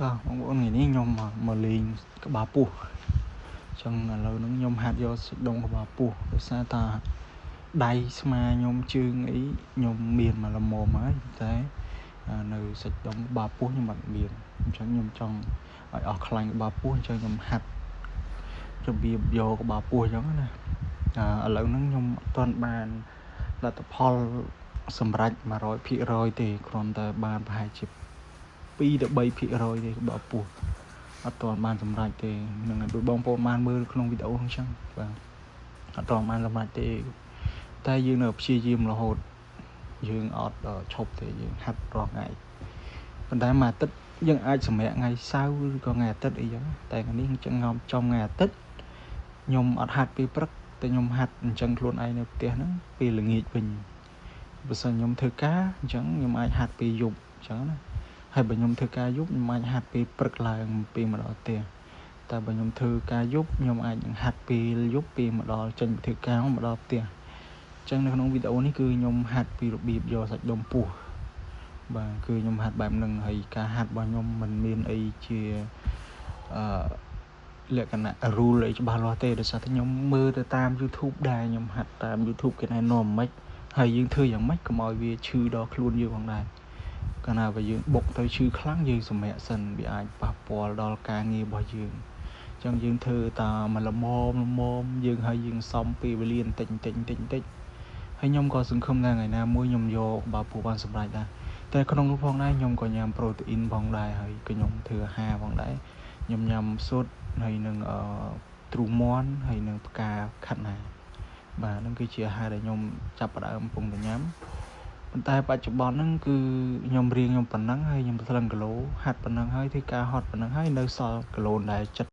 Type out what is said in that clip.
តោះបងប្អូនថ្ងៃនេះខ្ញុំមកលេងក្បាលពោះចឹងឥឡូវហ្នឹងខ្ញុំហាត់យកសាច់ដុំក្បាលពោះដោយសារថាដៃស្មាខ្ញុំជើងអីខ្ញុំមានមកល្មមហើយតែនៅសាច់ដុំក្បាលពោះខ្ញុំអត់មានអញ្ចឹងខ្ញុំចង់ឲ្យអស់ខ្លាញ់ក្បាលពោះអញ្ចឹងខ្ញុំហាត់របៀបយកក្បាលពោះអញ្ចឹងណាឥឡូវហ្នឹងខ្ញុំអត់ទាន់បានលទ្ធផលសម្រេច 100% ទេគ្រាន់តែបានប្រហែលជា2 ទៅ 3% ទេក្បាលពោះអត់ទាន់បានសម្រេចទេនឹងដូចបងប្អូនបានមើលក្នុងវីដេអូហ្នឹងចឹងបាទអត់ទាន់បានសម្រេចទេតែយើងនៅព្យាយាមរហូតយើងអត់ឈប់ទេយើងហាត់រាល់ថ្ងៃប៉ុន្តែមួយអាទិត្យយើងអាចសម្រាកថ្ងៃសៅរ៍ឬក៏ថ្ងៃអាទិត្យអីចឹងតែថ្ងៃនេះចឹងខ្ញុំចំថ្ងៃអាទិត្យខ្ញុំអត់ហាត់ពេលព្រឹកតែខ្ញុំហាត់អញ្ចឹងខ្លួនឯងនៅផ្ទះហ្នឹងពេលល្ងាចវិញបើសិនខ្ញុំធ្វើការអញ្ចឹងខ្ញុំអាចហាត់ពេលយប់អញ្ចឹងណាហើយបើខ្ញុំធ្វើការយប់ខ្ញុំអាចហាត់ពេលព្រឹកឡើងពេលមកដល់ផ្ទះតែបើខ្ញុំធ្វើការយប់ខ្ញុំអាចនឹងហាត់ពេលយប់ពេលមកដល់ចេញពីធ្វើការមកដល់ផ្ទះអញ្ចឹងនៅក្នុងវីដេអូនេះគឺខ្ញុំហាត់ពីរបៀបយកសាច់ដុំពោះបាទគឺខ្ញុំហាត់បែបហ្នឹងហើយការហាត់របស់ខ្ញុំមិនមានអីជាលក្ខណៈ rule អីច្បាស់លាស់ទេដោយសារតែខ្ញុំមើលទៅតាម YouTube ដែរខ្ញុំហាត់តាម YouTube គេណែនាំមិនហើយយើងធ្វើយ៉ាងម៉េចកុំឲ្យវាឈឺដល់ខ្លួនយើងផងដែរកាលណាបើយើងបុកទៅឈឺខ្លាំងយើងសម្រាកសិនវាអាចប៉ះពាល់ដល់ការងាររបស់យើងអញ្ចឹងយើងធ្វើតាមល្មមយើងហើយយើងសំពេលវេលាបន្តិចហើយខ្ញុំក៏សង្ឃឹមថាថ្ងៃណាមួយខ្ញុំយកក្បាលពោះបានសម្រេចដែរតែក្នុងនោះផងដែរខ្ញុំក៏ញ៉ាំប្រូតេអ៊ីនផងដែរហើយក៏ខ្ញុំធ្វើអាហារផងដែរខ្ញុំញ៉ាំស៊ុតហើយនឹងទ្រូមាន់ហើយនឹងផ្កាខាត់ណាបាទហ្នឹងគឺជាអាហារដែលខ្ញុំចាប់ផ្ដើមកំពុងតែញ៉ាំប៉ុន្តែបច្ចុប្បន្នហ្នឹងគឺខ្ញុំរៀងខ្ញុំប៉ុណ្ណឹងហើយខ្ញុំថ្លឹងគីឡូហាត់ប៉ុណ្ណឹងហើយធ្វើការហត់ប៉ុណ្ណឹងហើយនៅសល់គីឡូដែលចិត្ត